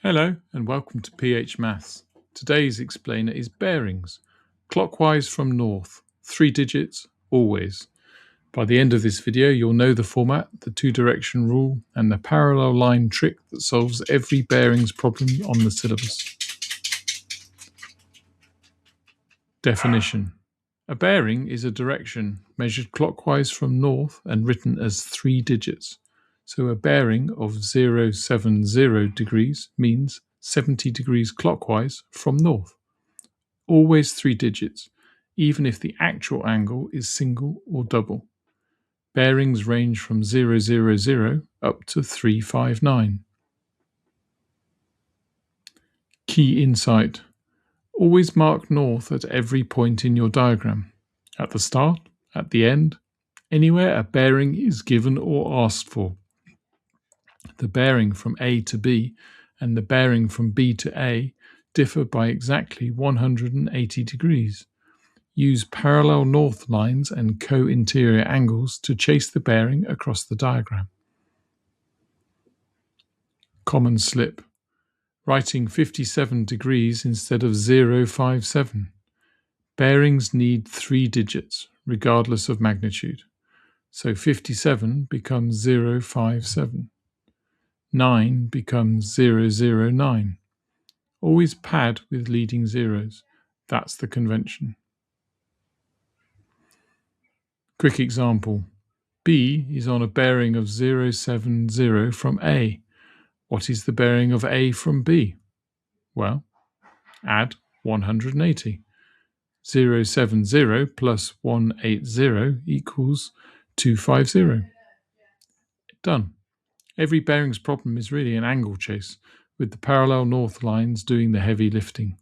Hello and welcome to PH Maths. Today's explainer is bearings. Clockwise from north, 3 digits, always. By the end of this video you'll know the format, the 2-direction rule and the parallel line trick that solves every bearings problem on the syllabus. Definition. A bearing is a direction measured clockwise from north and written as 3 digits. So a bearing of 070 degrees means 70 degrees clockwise from north. Always 3 digits, even if the actual angle is single or double. Bearings range from 000 up to 359. Key insight. Always mark north at every point in your diagram. At the start, at the end, anywhere a bearing is given or asked for. The bearing from A to B and the bearing from B to A differ by exactly 180 degrees. Use parallel north lines and co-interior angles to chase the bearing across the diagram. Common slip. Writing 57 degrees instead of 057. Bearings need 3 digits, regardless of magnitude. So 57 becomes 057. 9 becomes 009. Always pad with leading zeros. That's the convention. Quick example. B is on a bearing of 070 from A. What is the bearing of A from B? Well, add 180. 070 plus 180 equals 250. Done. Every bearings problem is really an angle chase, with the parallel north lines doing the heavy lifting.